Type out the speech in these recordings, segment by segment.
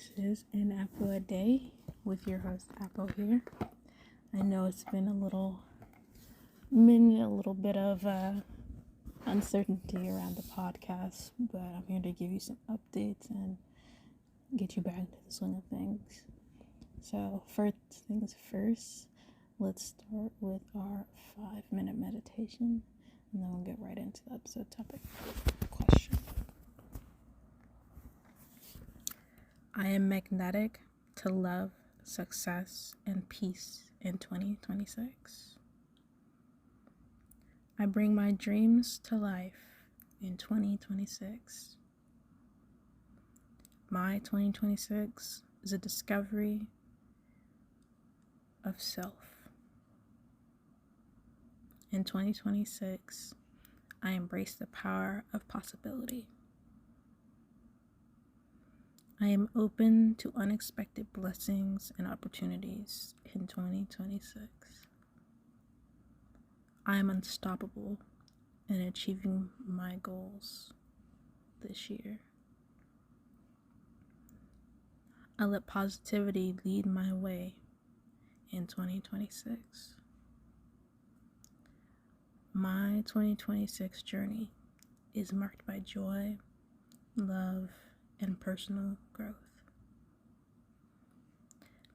This is an apple a day with your host Apple here. I know it's been a little bit of uncertainty around the podcast, but I'm here to give you some updates and get you back into the swing of things. So first things first, let's start with our 5-minute meditation, and then we'll get right into the episode topic. Question. I am magnetic to love, success, and peace in 2026. I bring my dreams to life in 2026. My 2026 is a discovery of self. In 2026, I embrace the power of possibility. I am open to unexpected blessings and opportunities in 2026. I am unstoppable in achieving my goals this year. I let positivity lead my way in 2026. My 2026 journey is marked by joy, love, and personal growth.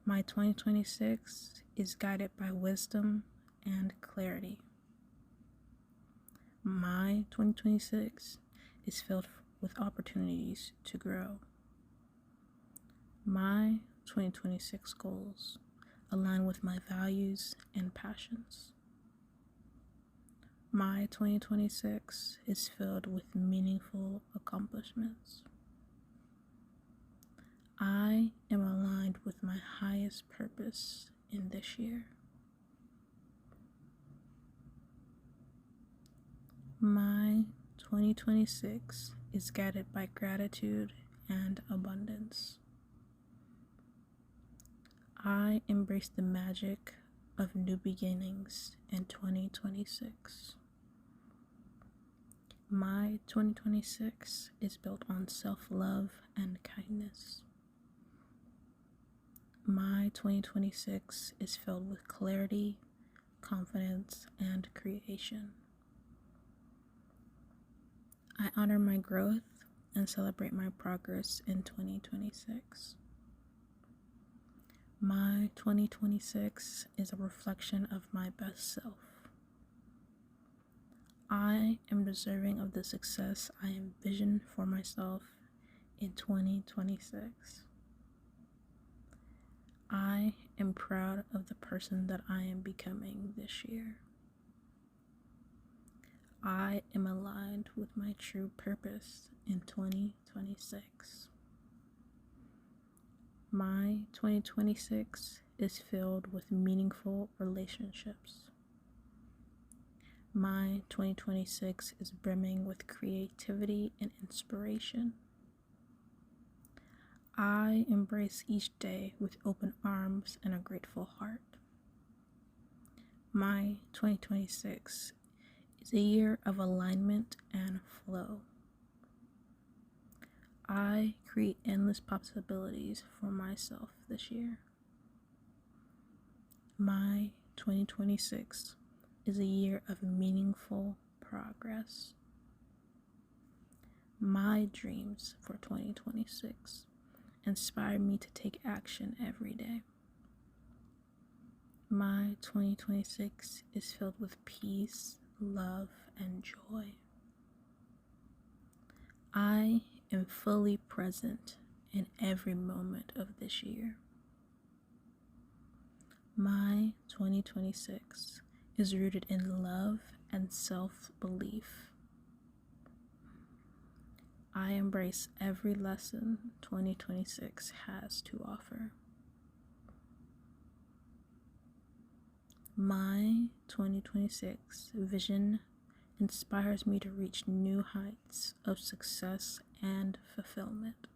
My 2026 is guided by wisdom and clarity. My 2026 is filled with opportunities to grow. My 2026 goals align with my values and passions. My 2026 is filled with meaningful accomplishments. I am aligned with my highest purpose in this year. My 2026 is guided by gratitude and abundance. I embrace the magic of new beginnings in 2026. My 2026 is built on self-love and kindness. My 2026 is filled with clarity, confidence, and creation. I honor my growth and celebrate my progress in 2026. My 2026 is a reflection of my best self. I am deserving of the success I envision for myself in 2026. I am proud of the person that I am becoming this year. I am aligned with my true purpose in 2026. My 2026 is filled with meaningful relationships. My 2026 is brimming with creativity and inspiration. I embrace each day with open arms and a grateful heart. My 2026 is a year of alignment and flow. I create endless possibilities for myself this year. My 2026 is a year of meaningful progress. My dreams for 2026 inspire me to take action every day. My 2026 is filled with peace, love, and joy. I am fully present in every moment of this year. My 2026 is rooted in love and self-belief. I embrace every lesson 2026 has to offer. My 2026 vision inspires me to reach new heights of success and fulfillment.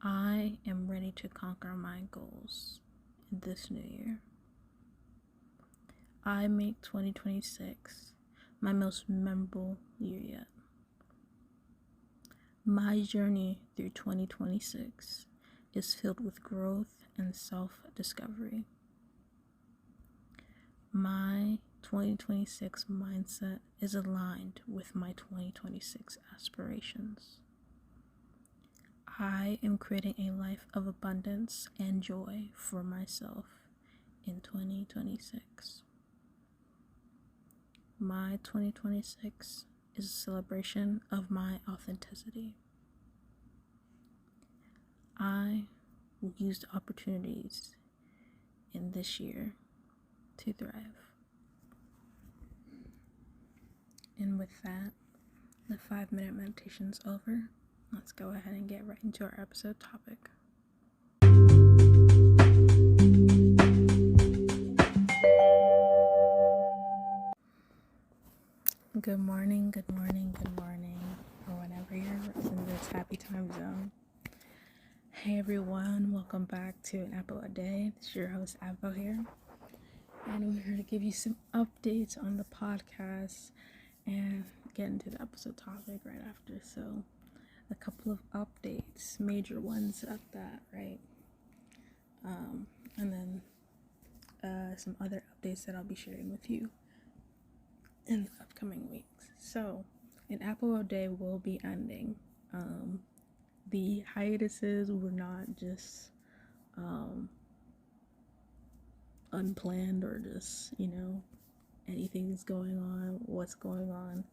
I am ready to conquer my goals in this new year. I make 2026 my most memorable year yet. My journey through 2026 is filled with growth and self-discovery. My 2026 mindset is aligned with my 2026 aspirations. I am creating a life of abundance and joy for myself in 2026. My 2026 is a celebration of my authenticity. I will use the opportunities in this year to thrive. And with that, the 5-minute meditation's over. Let's go ahead and get right into our episode topic. Good morning, or whenever you're in this happy time zone. Hey everyone, welcome back to An Apple a Day. This is your host, Apple here. And we're here to give you some updates on the podcast and get into the episode topic right after. So, a couple of updates, major ones at that, right? And then some other updates that I'll be sharing with you in the upcoming weeks. So, An Apple a Day will be ending. The hiatuses were not just unplanned or just, anything's going on, what's going on.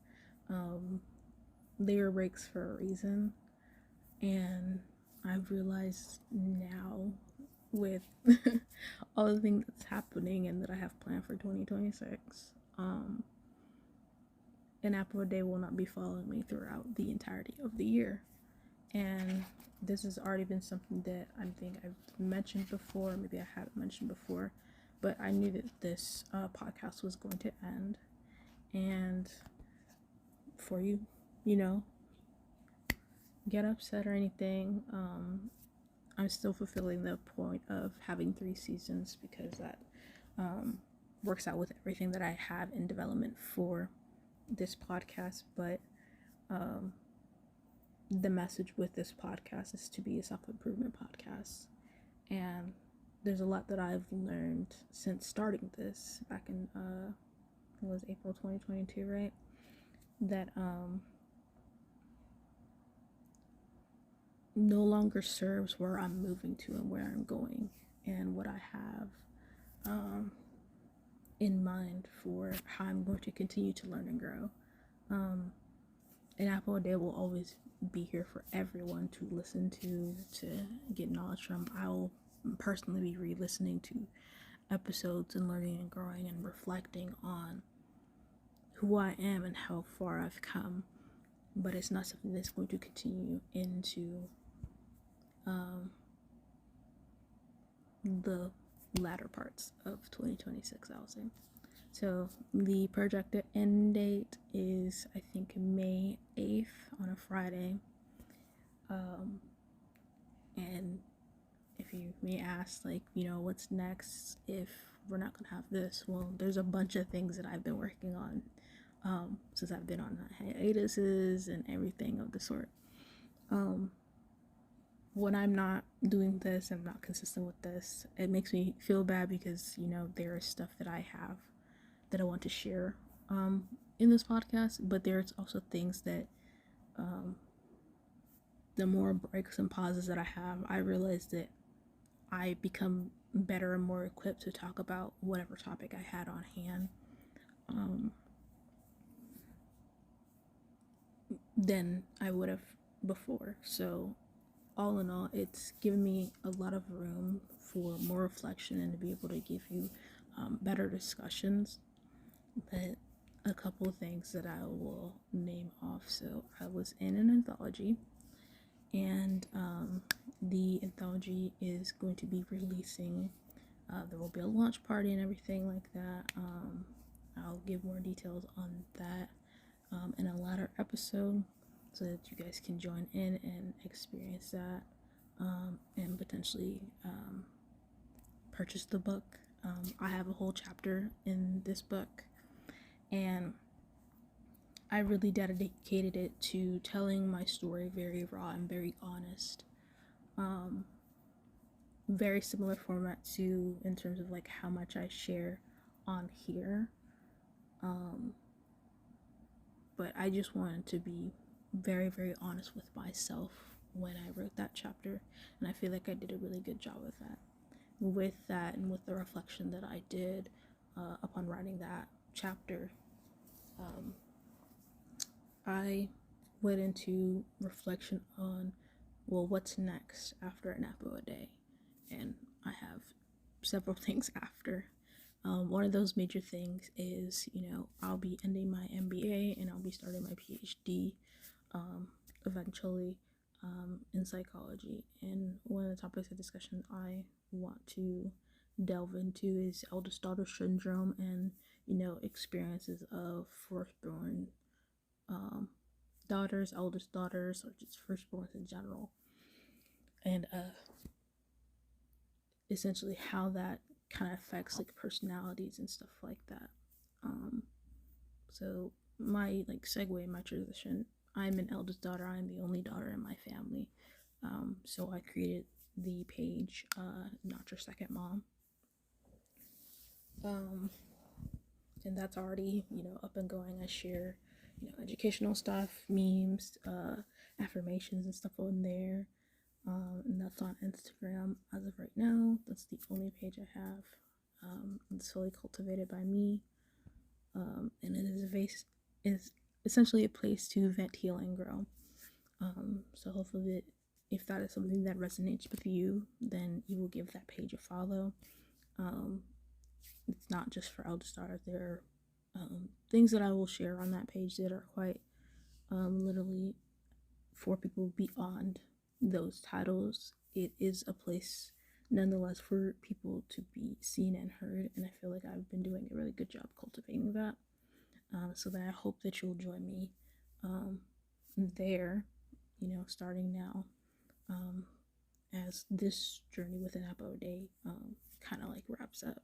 They were breaks for a reason, and I've realized now with all the things that's happening and that I have planned for 2026, An Apple a Day will not be following me throughout the entirety of the year. And this has already been something that I think I've mentioned before, maybe I haven't mentioned before, but I knew that this podcast was going to end. And for you, get upset or anything, I'm still fulfilling the point of having 3 seasons because that works out with everything that I have in development for this podcast. But the message with this podcast is to be a self-improvement podcast, and there's a lot that I've learned since starting this back in it was April 2022, right? That no longer serves where I'm moving to and where I'm going and what I have in mind for how I'm going to continue to learn and grow. An Apple a Day will always be here for everyone to listen to get knowledge from. I'll personally be re-listening to episodes and learning and growing and reflecting on who I am and how far I've come, but it's not something that's going to continue into the latter parts of 2026, I'll say. So the projected end date is, I think, May 8th on a Friday. And if you may ask, what's next if we're not going to have this? Well, there's a bunch of things that I've been working on since I've been on hiatuses and everything of the sort. When I'm not doing this, I'm not consistent with this, it makes me feel bad because, there is stuff that I have that I want to share in this podcast, but there's also things that the more breaks and pauses that I have, I realize that I become better and more equipped to talk about whatever topic I had on hand than I would have before. So all in all, it's given me a lot of room for more reflection and to be able to give you better discussions. But a couple of things that I will name off. So I was in an anthology, and the anthology is going to be releasing. There will be a launch party and everything like that. I'll give more details on that in a latter episode so that you guys can join in and experience that and potentially purchase the book. I have a whole chapter in this book, and I really dedicated it to telling my story very raw and very honest. Very similar format to in terms of like how much I share on here. But I just wanted to be very, very honest with myself when I wrote that chapter, and I feel like I did a really good job with that. With that, and with the reflection that I did upon writing that chapter, I went into reflection on, well, what's next after an apple a day, and I have several things after. One of those major things is, I'll be ending my MBA and I'll be starting my PhD eventually in psychology. And one of the topics of discussion I want to delve into is eldest daughter syndrome and, experiences of firstborn daughters, eldest daughters, or just firstborns in general. And essentially how that kind of affects like personalities and stuff like that. So my like segue, my transition, I'm an eldest daughter. I'm the only daughter in my family. So I created the page, Not Your Second Mom. And that's already, up and going. I share, educational stuff, memes, affirmations and stuff on there. And that's on Instagram as of right now. That's the only page I have. It's fully cultivated by me. And it is essentially a place to vent, heal, and grow. So hopefully if that is something that resonates with you, then you will give that page a follow. It's not just for eldest daughters. There are things that I will share on that page that are quite literally for people beyond those titles. It is a place nonetheless for people to be seen and heard, and I feel like I've been doing a really good job cultivating that. So that I hope that you'll join me there, starting now, as this journey with an apple a day kind of like wraps up.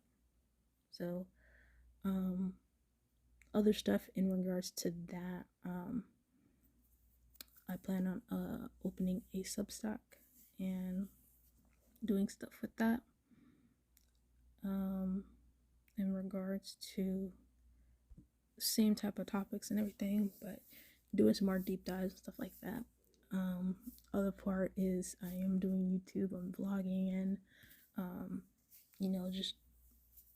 So other stuff in regards to that, I plan on opening a Substack and doing stuff with that. In regards to same type of topics and everything, but doing some more deep dives and stuff like that. Other part is I am doing YouTube, I'm vlogging, and just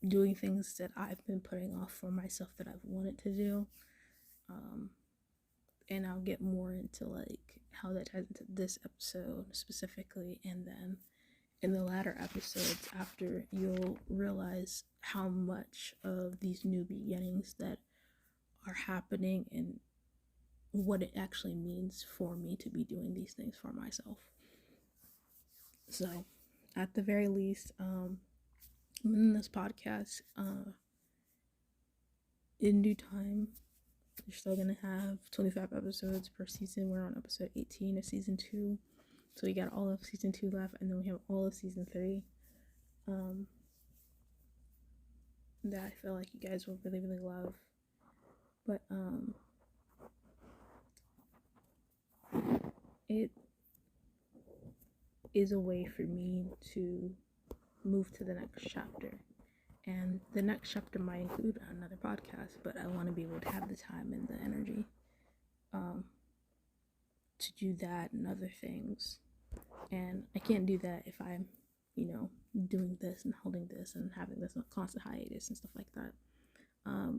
doing things that I've been putting off for myself that I've wanted to do. And I'll get more into like how that ties into this episode specifically, and then in the latter episodes after, you'll realize how much of these new beginnings that are happening and what it actually means for me to be doing these things for myself. So at the very least, in this podcast, in due time, we're still gonna have 25 episodes per season. We're on episode 18 of season 2, so we got all of season 2 left, and then we have all of season 3 that I feel like you guys will really, really love. But it is a way for me to move to the next chapter, and the next chapter might include another podcast, but I want to be able to have the time and the energy to do that and other things. And I can't do that if I'm doing this and holding this and having this constant hiatus and stuff like that.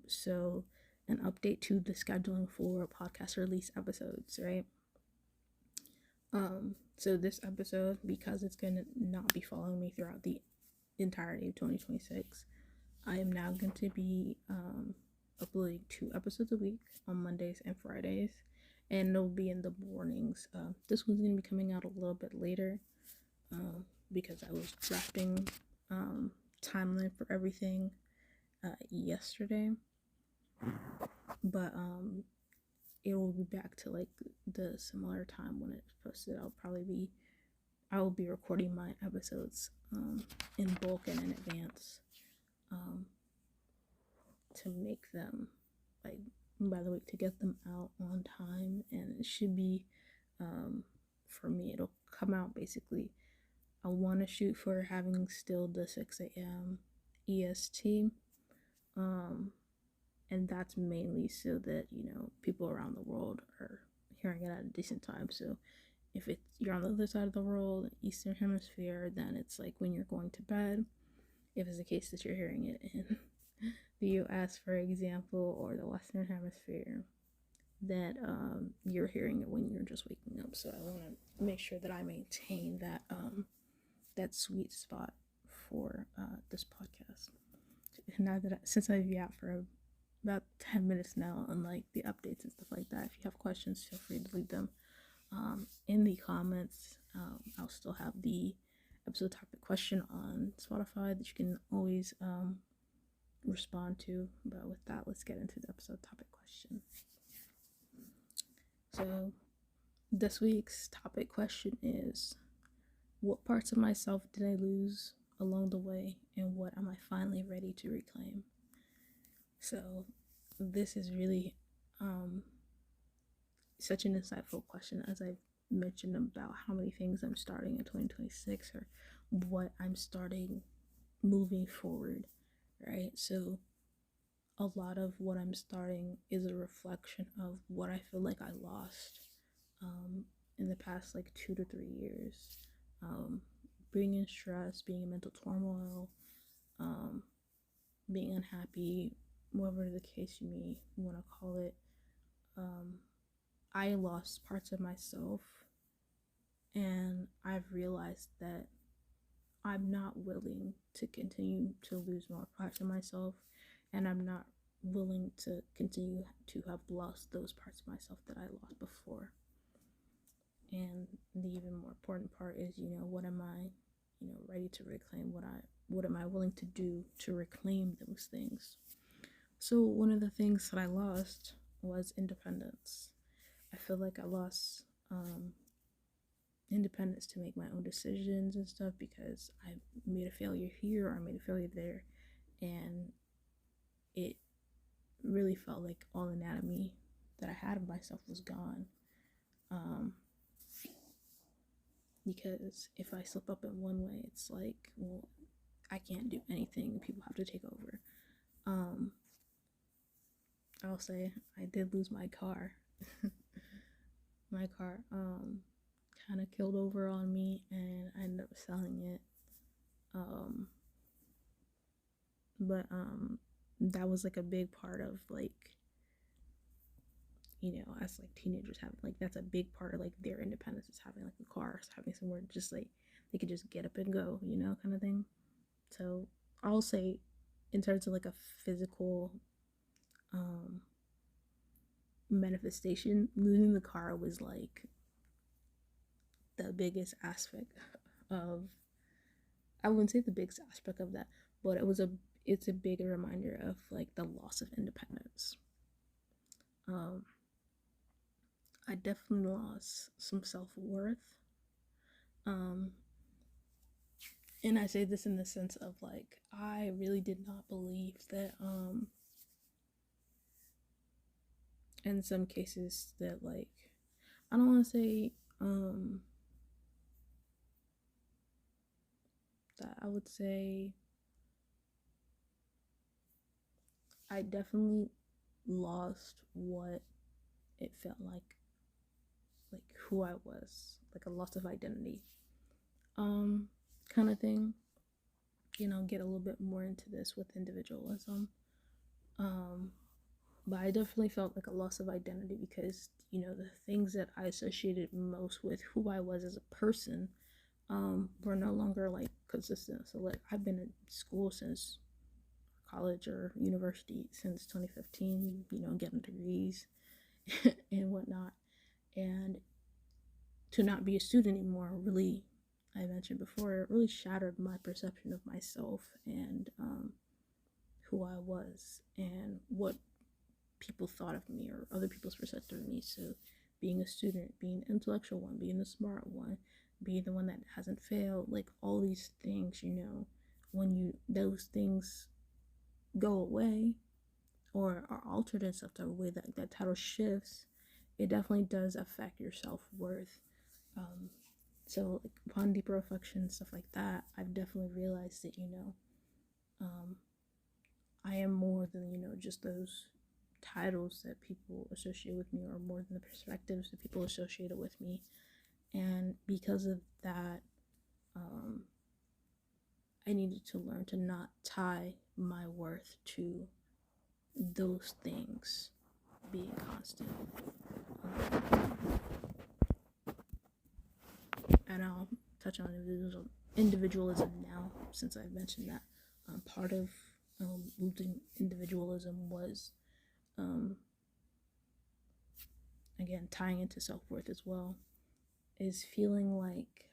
So an update to the scheduling for podcast release episodes, right? So this episode, because it's gonna not be following me throughout the entirety of 2026, I am now going to be uploading 2 episodes a week on Mondays and Fridays, and they'll be in the mornings. This one's going to be coming out a little bit later because I was drafting timeline for everything yesterday, but it will be back to like the similar time when it's posted. I will be recording my episodes in bulk and in advance to make them like by the week to get them out on time, and it should be, for me, it'll come out basically. I want to shoot for having still the 6 a.m. EST, and that's mainly so that people around the world are hearing it at a decent time. So if you're on the other side of the world, Eastern Hemisphere, then it's like when you're going to bed. If it's the case that you're hearing it in the U.S., for example, or the Western Hemisphere, that you're hearing it when you're just waking up. So I want to make sure that I maintain that sweet spot for this podcast. Now that since I've been out for about 10 minutes now on like the updates and stuff like that, if you have questions, feel free to leave them in the comments. I'll still have the episode topic question on Spotify that you can always respond to. But with that, let's get into the episode topic question. So this week's topic question is, what parts of myself did I lose along the way, and what am I finally ready to reclaim? So this is really such an insightful question, as I've mentioned about how many things I'm starting in 2026, or what I'm starting moving forward, right? So a lot of what I'm starting is a reflection of what I feel like I lost in the past like 2 to 3 years. Being in stress, being in mental turmoil, being unhappy, whatever the case you may want to call it. I lost parts of myself, and I've realized that I'm not willing to continue to lose more parts of myself, and I'm not willing to continue to have lost those parts of myself that I lost before. And the even more important part is, what am I, ready to reclaim? What am I willing to do to reclaim those things? So one of the things that I lost was independence. I feel like I lost independence to make my own decisions and stuff, because I made a failure here or I made a failure there, and it really felt like all anatomy that I had of myself was gone. Because if I slip up in one way, it's like, well, I can't do anything. People have to take over. I'll say I did lose my car. My car kind of killed over on me, and I ended up selling it. But that was like a big part of like, as like teenagers having, like, that's a big part of like their independence, is having like a car, having somewhere just like they could just get up and go, kind of thing. So I'll say, in terms of like a physical manifestation, losing the car was like the biggest aspect of, I wouldn't say the biggest aspect of that, but it's a big reminder of like the loss of independence. I definitely lost some self-worth. And I say this in the sense of like, I really did not believe that in some cases that, like, I don't want to say that, I would say I definitely lost what it felt like who I was, like a loss of identity kind of thing. Get a little bit more into this with individualism. But I definitely felt like a loss of identity, because the things that I associated most with who I was as a person were no longer like consistent. So like, I've been in school since college or university since 2015, getting degrees and whatnot, and to not be a student anymore really, I mentioned before, it really shattered my perception of myself and who I was and what people thought of me, or other people's perception of me. So being a student, being the intellectual one, being the smart one, being the one that hasn't failed, like all these things, when those things go away, or are altered in such a way that that title shifts, it definitely does affect your self-worth. So like, upon deeper reflection, stuff like that, I've definitely realized that, um, I am more than, just those titles that people associate with me, or more than the perspectives that people associated with me. And because of that, um, I needed to learn to not tie my worth to those things being constant. And I'll touch on individualism now, since I've mentioned that. Part of losing individualism was, um, again, tying into self worth as well, is feeling like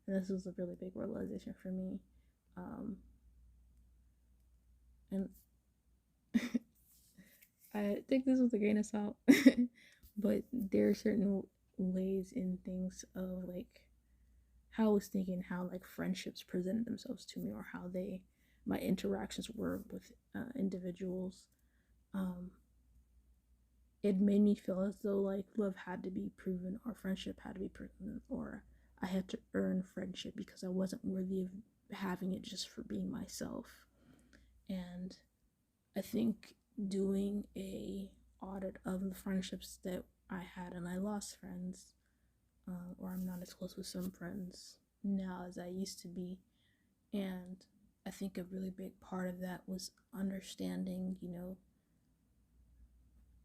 this was a really big realization for me. And I think this was a grain of salt, but there are certain ways in things of like how I was thinking, how like friendships presented themselves to me, or how my interactions were with individuals. Um, it made me feel as though like love had to be proven, or friendship had to be proven, or I had to earn friendship because I wasn't worthy of having it just for being myself. And I think doing a audit of the friendships that I had, and I lost friends, or I'm not as close with some friends now as I used to be. And I think a really big part of that was understanding,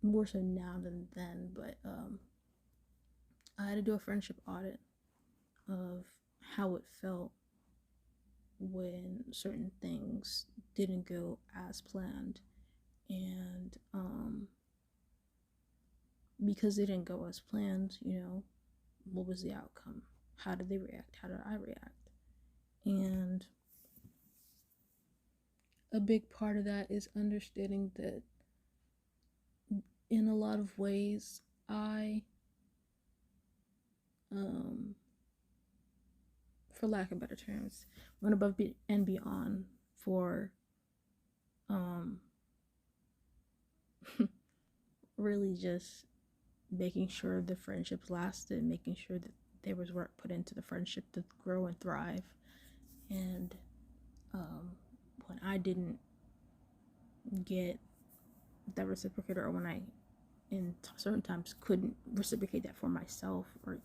more so now than then, but I had to do a friendship audit of how it felt when certain things didn't go as planned. And because they didn't go as planned, what was the outcome? How did they react? How did I react? And a big part of that is understanding that in a lot of ways, I, for lack of better terms, went above and beyond for um, really just making sure the friendships lasted, making sure that there was work put into the friendship to grow and thrive. And when I didn't get that reciprocated, or when I in certain times couldn't reciprocate that for myself, or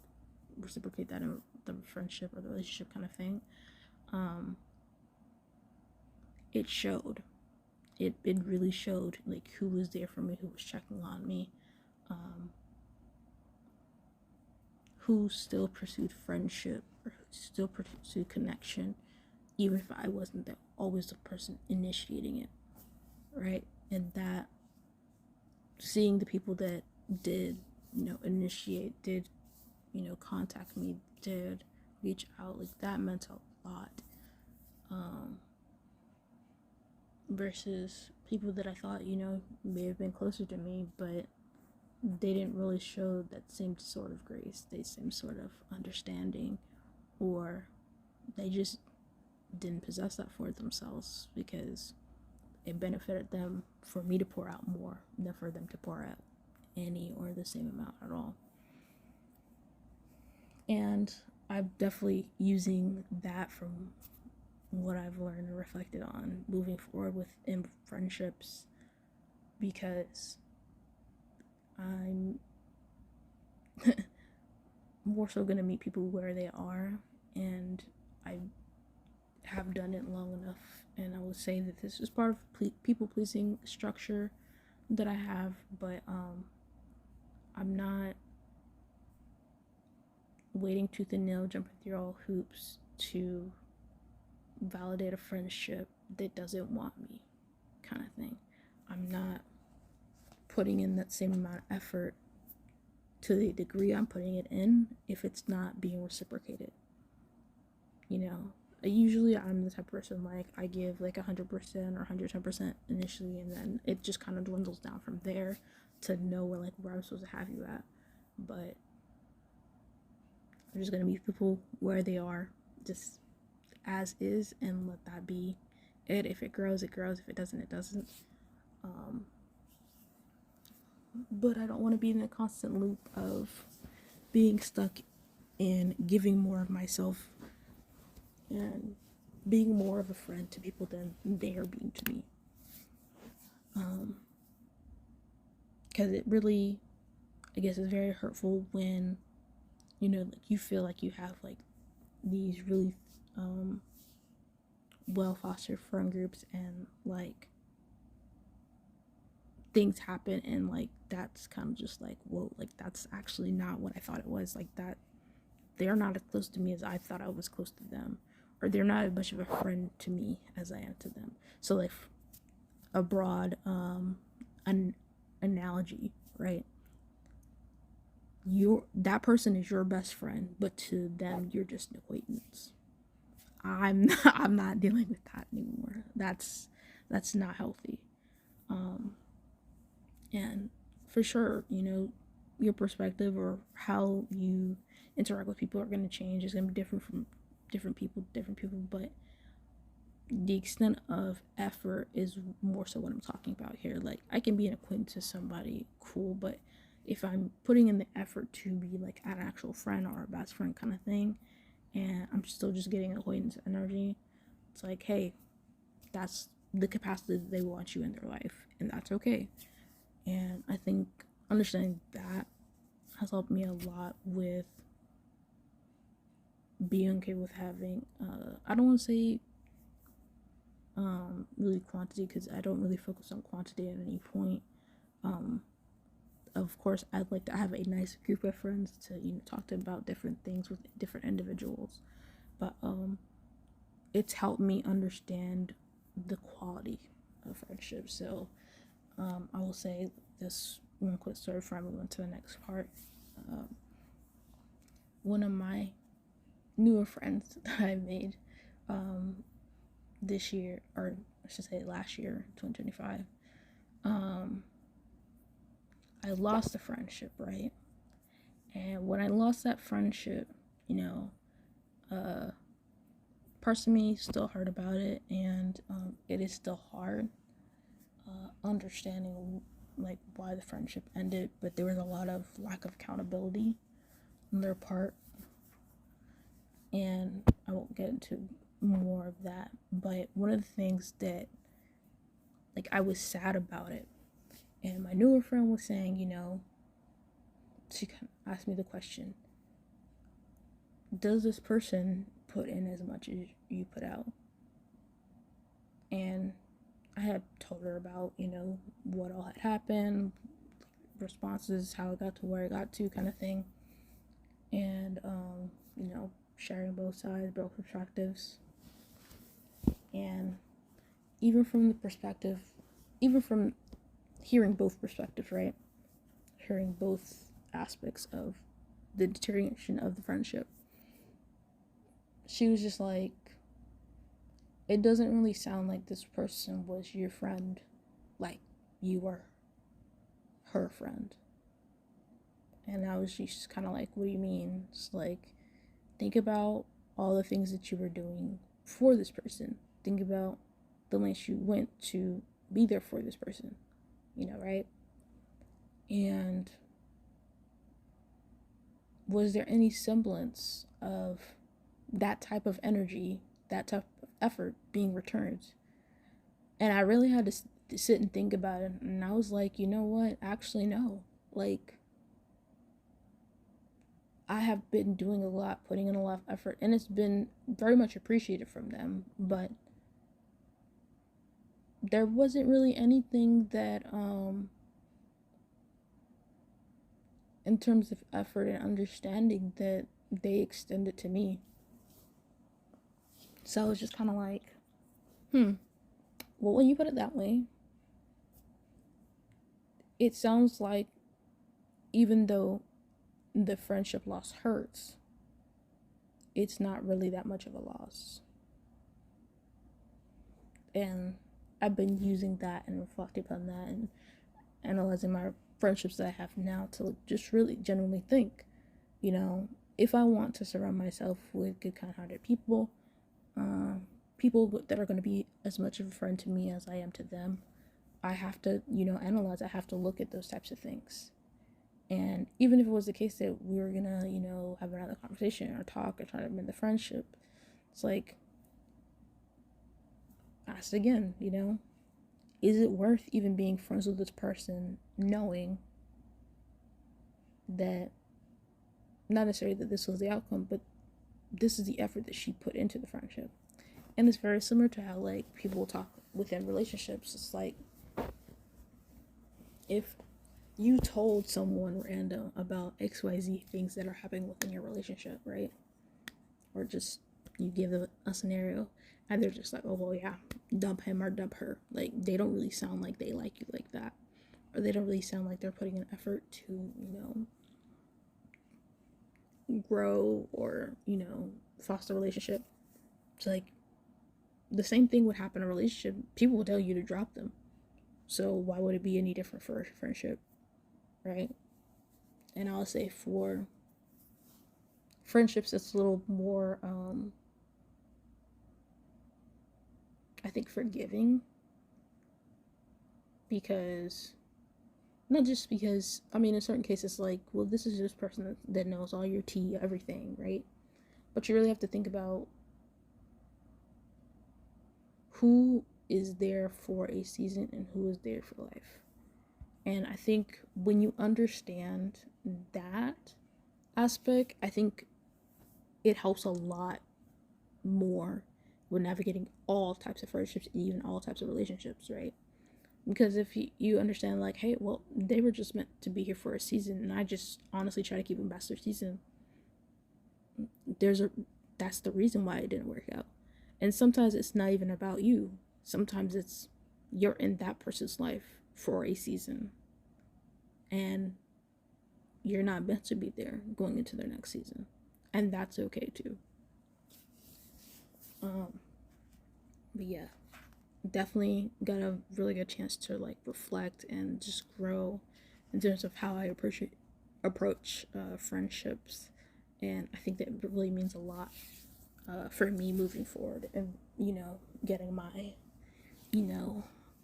reciprocate that in the friendship or the relationship kind of thing, it showed. It really showed like who was there for me, who was checking on me, who still pursued friendship, or who still pursued connection, even if I wasn't always the person initiating it, right? And that, seeing the people that did, initiate, did, contact me, did reach out, like that meant a lot. Versus people that I thought, may have been closer to me, but they didn't really show that same sort of grace, the same sort of understanding, or they just didn't possess that for themselves because it benefited them for me to pour out more than for them to pour out any or the same amount at all. And I'm definitely using that from what I've learned and reflected on moving forward within friendships, because I'm more so going to meet people where they are, and I have done it long enough, and I would say that this is part of people pleasing structure that I have, but I'm not waiting tooth and nail, jumping through all hoops to validate a friendship that doesn't want me, kind of thing. I'm not putting in that same amount of effort to the degree I'm putting it in if it's not being reciprocated. Usually I'm the type of person, like, I give like 100% or 110% initially, and then it just kind of dwindles down from there to know where I'm supposed to have you at. But I'm just gonna meet people where they are, just as is, and let that be. it. If it grows, it grows. If it doesn't, it doesn't. Um, but I don't want to be in a constant loop of being stuck in giving more of myself and being more of a friend to people than they are being to me. Because it really, I guess, is very hurtful when, like you feel like you have like these really well fostered friend groups, and like things happen, and like that's kind of just like, whoa, like that's actually not what I thought it was. Like that they're not as close to me as I thought I was close to them, or they're not as much of a friend to me as I am to them. So like a broad an analogy, right? That person is your best friend, but to them you're just an acquaintance. I'm not dealing with that anymore. That's not healthy. And for sure, your perspective or how you interact with people are going to change. It's going to be different from different people, but the extent of effort is more so what I'm talking about here. Like, I can be an acquaintance to somebody, cool, but if I'm putting in the effort to be like an actual friend or a best friend kind of thing, and I'm still just getting acquaintance energy, it's like, hey, that's the capacity that they want you in their life, and that's okay. And I think understanding that has helped me a lot with being okay with having, I don't want to say really quantity, because I don't really focus on quantity at any point. Of course, I'd like to have a nice group of friends to talk to about different things with different individuals, but it's helped me understand the quality of friendship. So I will say this one quick story before I move on to the next part. One of my newer friends that I made this year, or I should say last year, 2025, I lost a friendship, right? And when I lost that friendship, parts of me still hurt about it, and it is still hard understanding like why the friendship ended, but there was a lot of lack of accountability on their part, and I won't get into more of that. But one of the things that, like, I was sad about it, and my newer friend was saying, she asked me the question, does this person put in as much as you put out? And I had told her about, what all had happened, responses, how it got to where it got to, kind of thing. And, sharing both sides, both perspectives. And even from hearing both perspectives, right? Hearing both aspects of the deterioration of the friendship, she was just like, it doesn't really sound like this person was your friend, like you were her friend. And I was just kind of like, what do you mean? It's like, think about all the things that you were doing for this person. Think about the lengths you went to be there for this person, right? And was there any semblance of that type of energy, that type of effort being returned? And I really had to sit and think about it, and I was like, you know what? Actually, no. Like, I have been doing a lot, putting in a lot of effort, and it's been very much appreciated from them, but there wasn't really anything that, in terms of effort and understanding, that they extended to me. So I was just kind of like, well, when you put it that way, it sounds like even though the friendship loss hurts, it's not really that much of a loss. And I've been using that and reflecting on that and analyzing my friendships that I have now to just really genuinely think, if I want to surround myself with good, kind-hearted people, people that are going to be as much of a friend to me as I am to them, I have to, analyze. I have to look at those types of things. And even if it was the case that we were gonna, have another conversation or talk or try to mend the friendship, it's like, ask again, is it worth even being friends with this person knowing that, not necessarily that this was the outcome, but this is the effort that she put into the friendship. And it's very similar to how, like, people talk within relationships. It's like, if you told someone random about XYZ things that are happening within your relationship, right? Or just you give them a scenario and they're just like, oh, well, yeah, dump him or dump her. Like, they don't really sound like they like you like that. Or they don't really sound like they're putting an effort to, grow or, foster a relationship. It's like, the same thing would happen in a relationship. People will tell you to drop them. So why would it be any different for a friendship, right? And I'll say for friendships, it's a little more, I think, forgiving. Because, not just because, in certain cases, like, well, this is this person that knows all your tea, everything, right? But you really have to think about who is there for a season and who is there for life. And I think when you understand that aspect, I think it helps a lot more with navigating all types of friendships, even all types of relationships, right? Because if you understand, like, hey, well, they were just meant to be here for a season, and I just honestly try to keep them past their season, that's the reason why it didn't work out. And sometimes it's not even about you. Sometimes it's you're in that person's life for a season, and you're not meant to be there going into their next season, and that's okay too. But yeah, definitely got a really good chance to, like, reflect and just grow in terms of how I approach friendships, and I think that really means a lot for me moving forward, and getting my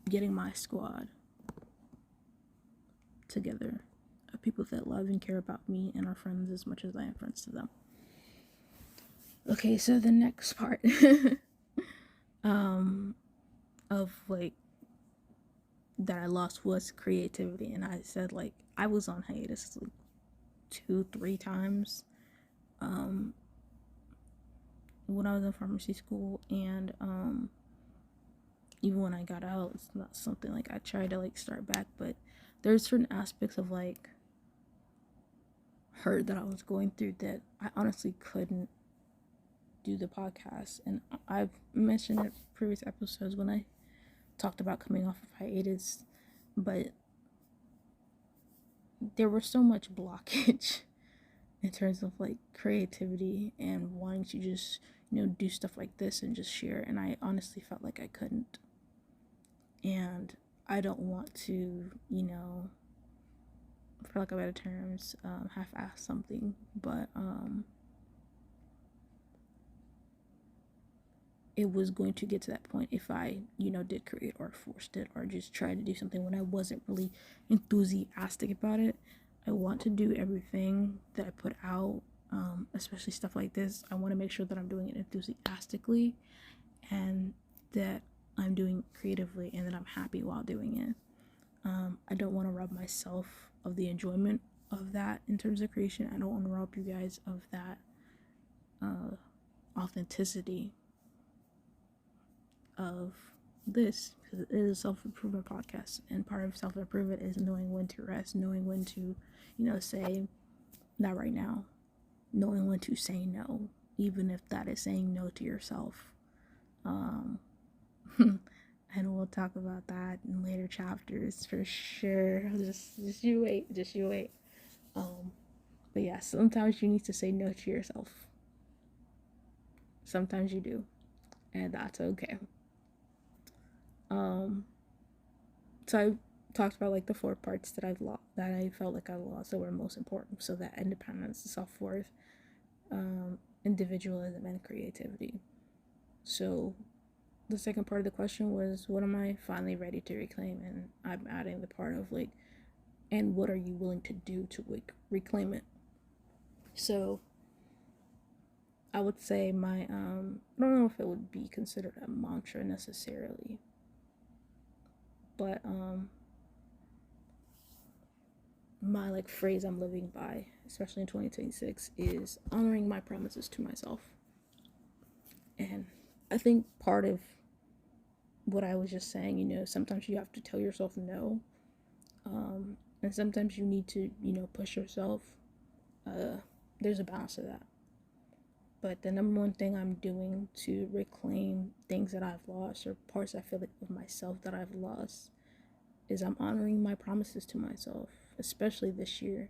getting my squad together of people that love and care about me and are friends as much as I am friends to them. Okay, so the next part of, like, that I lost was creativity. And I said, like, I was on hiatus like 2-3 times when I was in pharmacy school, and even when I got out, it's not something, like, I tried to, like, start back, but there's certain aspects of, like, hurt that I was going through that I honestly couldn't do the podcast. And I've mentioned in previous episodes when I talked about coming off of hiatus, but there was so much blockage in terms of, like, creativity and wanting to just do stuff like this and just share, and I honestly felt like I couldn't. And I don't want to, for lack of better terms, half-ass something, but it was going to get to that point if I, did create or forced it or just tried to do something when I wasn't really enthusiastic about it. I want to do everything that I put out, especially stuff like this. I want to make sure that I'm doing it enthusiastically and that I'm doing creatively and that I'm happy while doing it. I don't want to rob myself of the enjoyment of that in terms of creation. I don't want to rob you guys of that authenticity of this, because it is a self-improvement podcast, and part of self-improvement is knowing when to rest, knowing when to say not right now, knowing when to say no, even if that is saying no to yourself. And we'll talk about that in later chapters for sure. Just you wait. But yeah, sometimes you need to say no to yourself. Sometimes you do, and that's okay. So I talked about, like, the 4 parts that I've lost, that I felt like I lost, that were most important. So that independence, self-worth, individualism, and creativity. So the second part of the question was, what am I finally ready to reclaim? And I'm adding the part of like, and what are you willing to do to like reclaim it? So I would say my I don't know if it would be considered a mantra necessarily, but my like phrase I'm living by, especially in 2026, is honoring my promises to myself. And I think part of what I was just saying, sometimes you have to tell yourself no, and sometimes you need to, push yourself. There's a balance to that. But the number one thing I'm doing to reclaim things that I've lost, or parts I feel like of myself that I've lost, is I'm honoring my promises to myself, especially this year.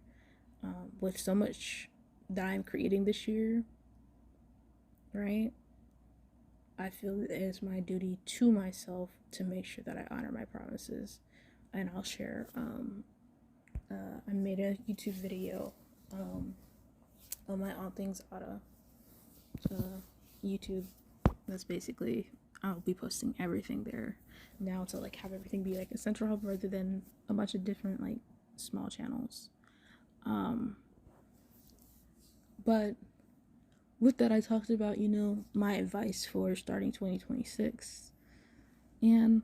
With so much that I'm creating this year, right? I feel it is my duty to myself to make sure that I honor my promises. And I'll share, I made a YouTube video on my All Things Auto YouTube. That's basically, I'll be posting everything there now to like have everything be like a central hub rather than a bunch of different like small channels. But with that, I talked about, my advice for starting 2026. And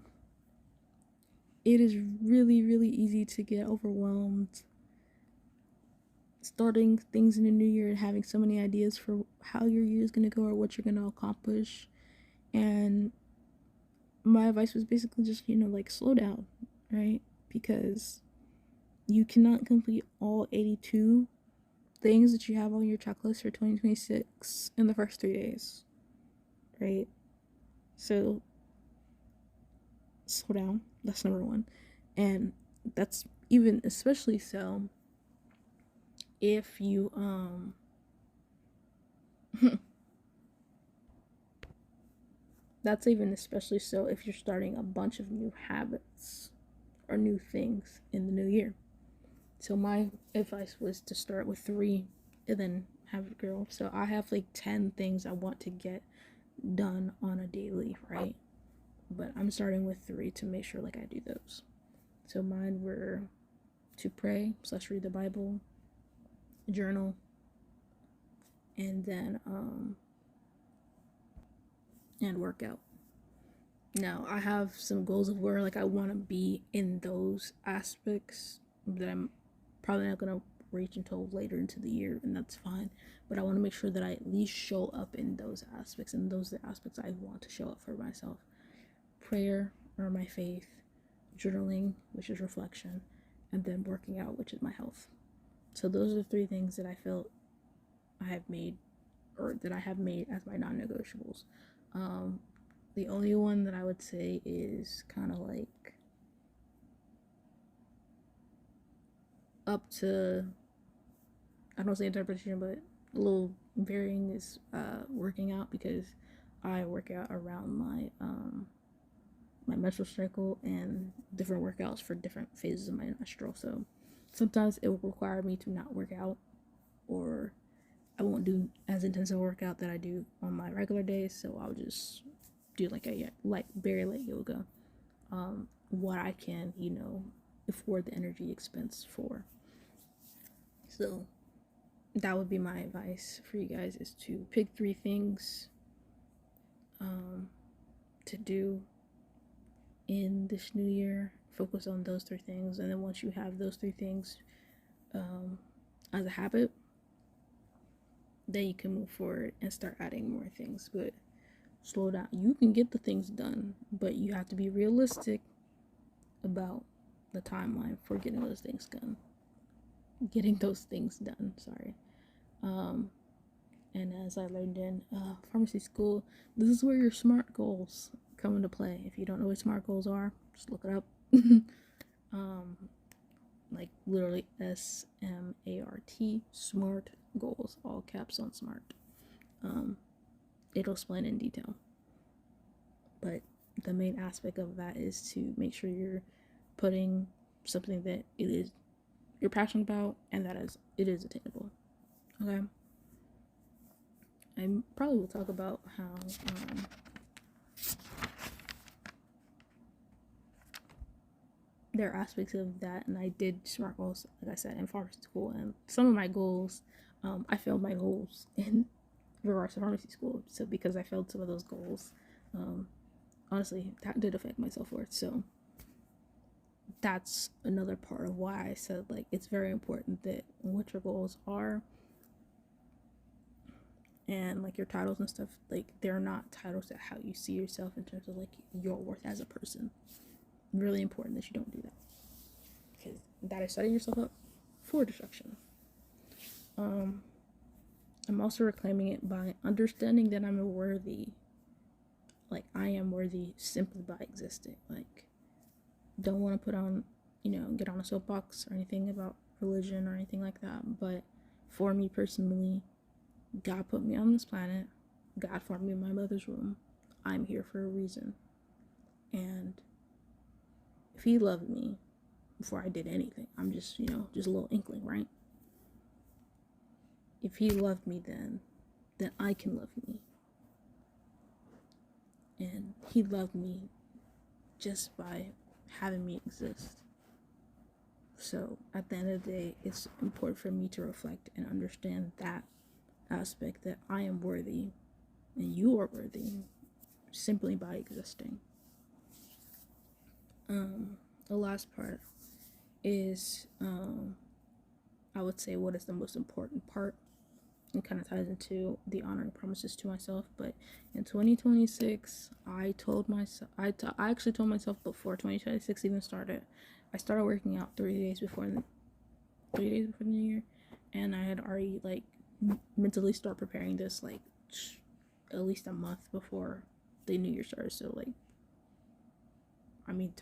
it is really, really easy to get overwhelmed starting things in the new year and having so many ideas for how your year is going to go or what you're going to accomplish. And my advice was basically just, like slow down, right? Because you cannot complete all 82 things that you have on your checklist for 2026 in the first 3 days, right? So slow down. That's number one. And that's even especially so if you that's even especially so if you're starting a bunch of new habits or new things in the new year. So my advice was to start with 3 and then have it grow. So I have like 10 things I want to get done on a daily, right? But I'm starting with 3 to make sure like I do those. So mine were to pray / read the Bible, journal, and then and work out. Now I have some goals of where like I want to be in those aspects that I'm probably not gonna reach until later into the year, and that's fine. But I want to make sure that I at least show up in those aspects, and those are the aspects I want to show up for myself. Prayer, or my faith, journaling, which is reflection, and then working out, which is my health. So those are the 3 things that I feel I have made, or that I have made as my non-negotiables. The only one that I would say is kind of like up to, I don't say interpretation, but a little varying is working out, because I work out around my my menstrual cycle and different workouts for different phases of my menstrual. So sometimes it will require me to not work out, or I won't do as intense a workout that I do on my regular days. So I'll just do like a very light yoga, what I can, afford the energy expense for. So that would be my advice for you guys, is to pick 3 things to do in this new year. Focus on those 3 things, and then once you have those 3 things as a habit, then you can move forward and start adding more things. But slow down. You can get the things done, but you have to be realistic about the timeline for getting those things done. Sorry. And as I learned in pharmacy school, this is where your SMART goals come into play. If you don't know what SMART goals are, just look it up. Like literally SMART, SMART goals, all caps on SMART. It'll explain in detail. But the main aspect of that is to make sure you're putting something that you're passionate about, and that it is attainable. Okay. I probably will talk about how there are aspects of that, and I did SMART goals, like I said, in pharmacy school, and some of my goals, I failed my goals in regards to pharmacy school. So because I failed some of those goals, honestly, that did affect my self-worth. So that's another part of why I said, like, it's very important that what your goals are and like your titles and stuff, like, they're not titles that how you see yourself in terms of like your worth as a person. Really important that you don't do that, because that is setting yourself up for destruction. I'm also reclaiming it by understanding that I'm worthy. Like, I am worthy simply by existing. Like, don't want to put on, get on a soapbox or anything about religion or anything like that. But for me personally, God put me on this planet. God formed me in my mother's womb. I'm here for a reason. And if he loved me before I did anything, I'm just, just a little inkling, right? If he loved me then I can love me. And he loved me just by having me exist. So at the end of the day, it's important for me to reflect and understand that aspect, that I am worthy and you are worthy simply by existing. The last part is, I would say, what is the most important part. It kind of ties into the honoring promises to myself. But in 2026, I actually told myself before 2026 even started. I started working out 3 days before the new year, and I had already like mentally start preparing this like at least a month before the new year started. So like, I mean,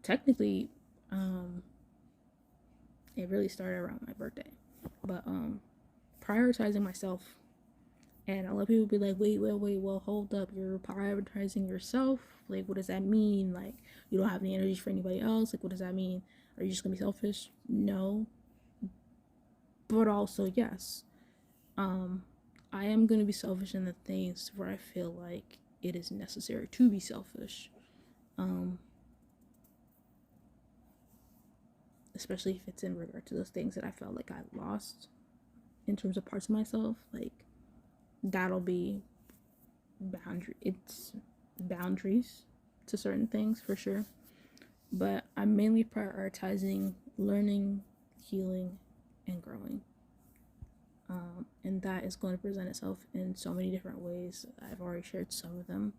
technically, it really started around my birthday, but prioritizing myself. And a lot of people be like, wait, well, hold up, you're prioritizing yourself? Like, what does that mean? Like, you don't have any energy for anybody else? Like, what does that mean? Are you just gonna be selfish? No. But also, yes. I am gonna be selfish in the things where I feel like it is necessary to be selfish. Especially if it's in regard to those things that I felt like I lost in terms of parts of myself. Like, that'll be boundaries to certain things for sure. But I'm mainly prioritizing learning, healing, and growing. And that is going to present itself in so many different ways. I've already shared some of them.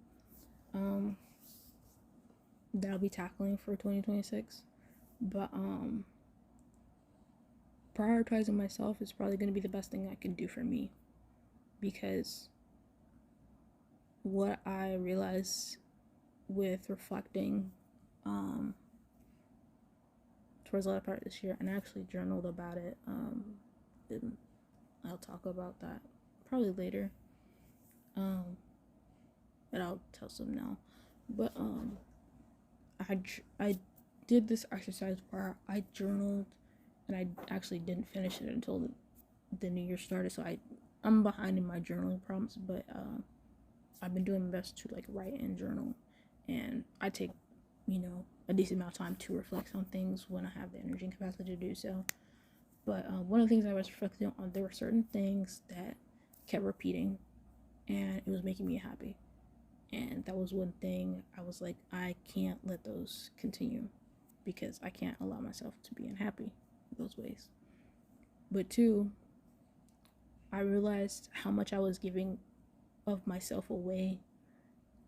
That I'll be tackling for 2026. But prioritizing myself is probably going to be the best thing I can do for me, because what I realized with reflecting towards the latter part of this year, and I actually journaled about it, and I'll talk about that probably later, but I'll tell some now. But I did this exercise where I journaled, and I actually didn't finish it until the new year started, so I'm behind in my journaling prompts, but I've been doing my best to like write and journal, and I take a decent amount of time to reflect on things when I have the energy and capacity to do so. But one of the things I was reflecting on, there were certain things that kept repeating, and it was making me happy. And that was one thing I was like, I can't let those continue, because I can't allow myself to be unhappy in those ways. But two, I realized how much I was giving of myself away,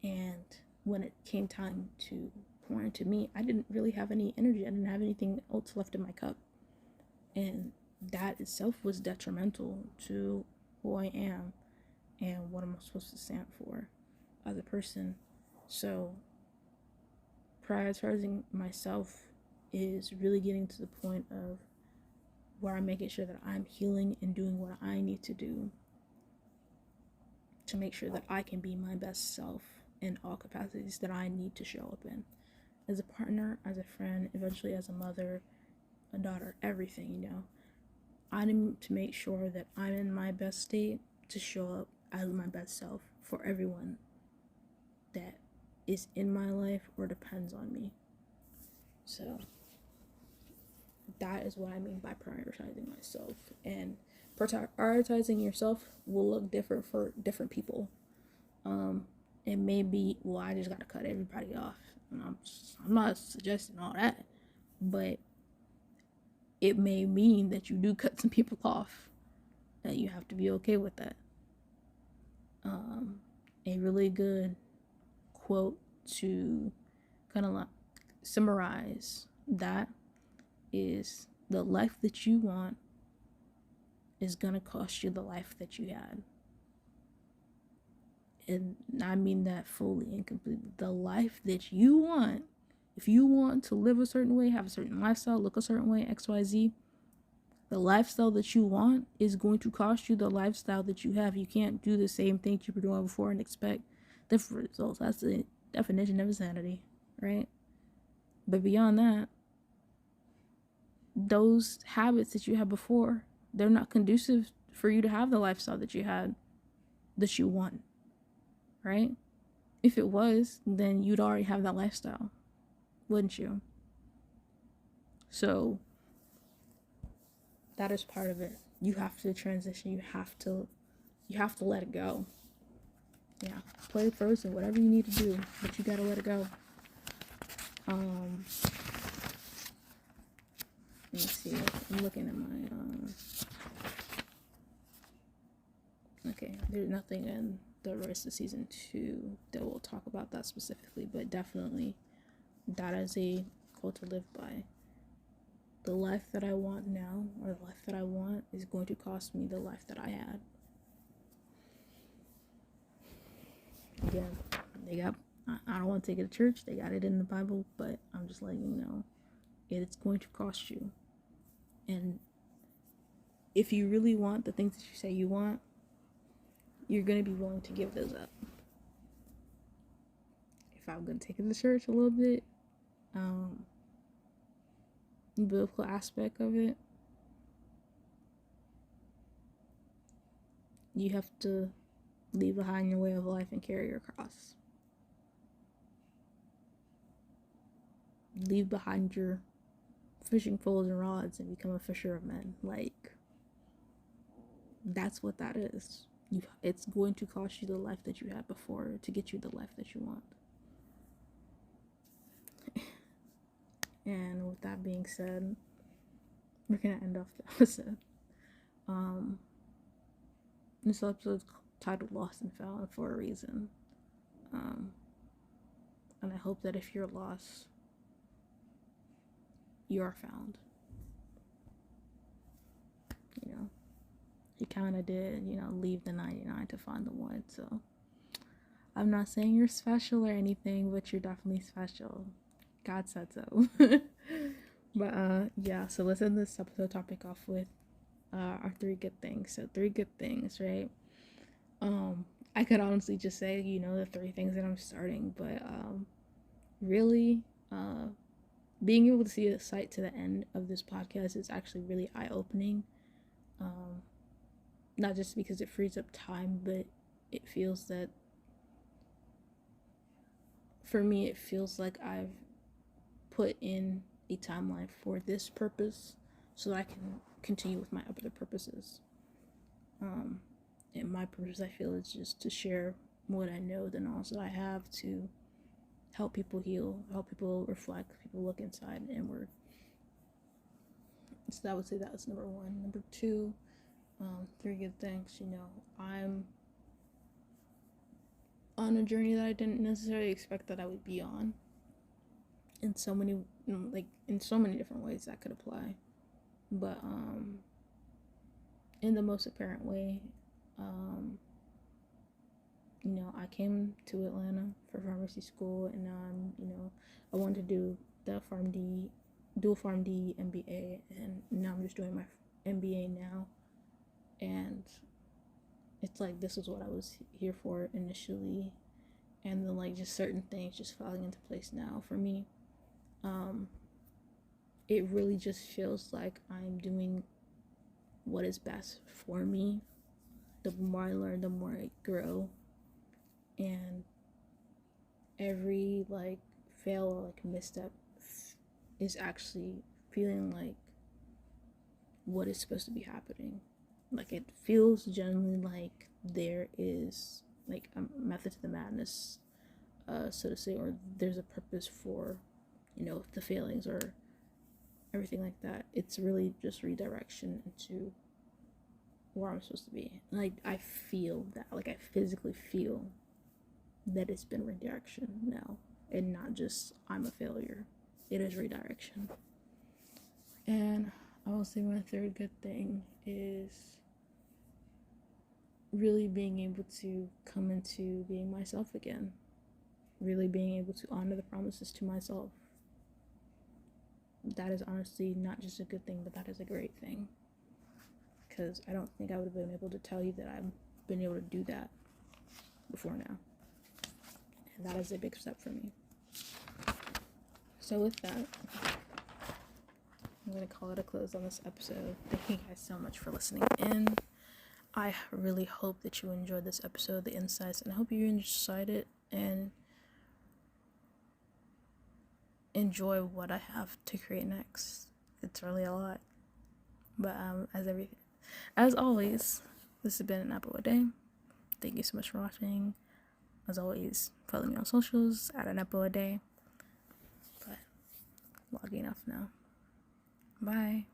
and when it came time to pour into me, I didn't really have any energy. I didn't have anything else left in my cup, and that itself was detrimental to who I am and what I'm supposed to stand for as a person. So prioritizing myself is really getting to the point of where I'm making sure that I'm healing and doing what I need to do to make sure that I can be my best self in all capacities that I need to show up in. As a partner, as a friend, eventually as a mother, a daughter, everything, I need to make sure that I'm in my best state to show up as my best self for everyone that is in my life or depends on me. So that is what I mean by prioritizing myself. And prioritizing yourself will look different for different people. It may be, well, I just got to cut everybody off. And I'm not suggesting all that, but it may mean that you do cut some people off, and you have to be okay with that. A really good quote to kind of like summarize that is, the life that you want is gonna cost you the life that you had. And I mean that fully and completely. The life that you want, if you want to live a certain way, have a certain lifestyle, look a certain way, XYZ, the lifestyle that you want is going to cost you the lifestyle that you have. You can't do the same things you were doing before and expect different results. That's the definition of insanity, right? But beyond that, those habits that you had before, they're not conducive for you to have the lifestyle that you had, that you want, right? If it was, then you'd already have that lifestyle, wouldn't you? So that is part of it. You have to transition. You have to let it go. Yeah, play Frozen, whatever you need to do, but you gotta let it go. Let me see. I'm looking at my okay, there's nothing in the rest of season 2 that will talk about that specifically, but definitely that is a quote to live by. The life that I want now, or the life that I want, is going to cost me the life that I had. Again, I don't want to take it to church, they got it in the Bible, but I'm just letting you know, it's going to cost you. And if you really want the things that you say you want, you're going to be willing to give those up. If I'm going to take it to church a little bit, the biblical aspect of it, you have to leave behind your way of life and carry your cross. Leave behind your fishing poles and rods and become a fisher of men. Like, that's what that is. It's going to cost you the life that you had before to get you the life that you want. And with that being said, we're gonna end off the episode. This episode's titled Lost and Found for a reason. And I hope that if you're lost, you are found. You know, he kind of did, leave the 99 to find the one. So I'm not saying you're special or anything, but you're definitely special. God said so. But yeah, so let's end this episode topic off with our 3 good things. So 3 good things, right? I could honestly just say, the 3 things that I'm starting, but really, being able to see the sight to the end of this podcast is actually really eye-opening. Not just because it frees up time, but it feels that, for me, it feels like I've put in a timeline for this purpose so that I can continue with my other purposes. And my purpose, I feel, is just to share what I know, the knowledge that I have, to help people heal, help people reflect, people look inside and inward. So I would say that was number 1. Number 2, 3 good things. I'm on a journey that I didn't necessarily expect that I would be on. In so many different ways that could apply. But in the most apparent way, I came to Atlanta for pharmacy school, and now I wanted to do the dual PharmD MBA, and now I'm just doing my MBA now. And it's like, this is what I was here for initially, and then just certain things just falling into place now for me. It really just feels like I'm doing what is best for me. The more I learn, the more I grow, and every fail or misstep is actually feeling like what is supposed to be happening. Like, it feels genuinely like there is like a method to the madness, so to say, or there's a purpose for, the failings or everything like that. It's really just redirection into where I'm supposed to be. Like, I feel that, like, I physically feel that it's been redirection now, and not just I'm a failure. It is redirection. And I will say my third good thing is really being able to come into being myself again. Really being able to honor the promises to myself. That is honestly not just a good thing, but that is a great thing. Because I don't think I would have been able to tell you that I've been able to do that before now. And that is a big step for me. So with that, I'm going to call it a close on this episode. Thank you guys so much for listening in. I really hope that you enjoyed this episode, the insights, and I hope you enjoyed it and enjoy what I have to create next. It's really a lot. But as always, this has been an apple a day. Thank you so much for watching. As always, follow me on socials at an apple a day. But logging off now. Bye.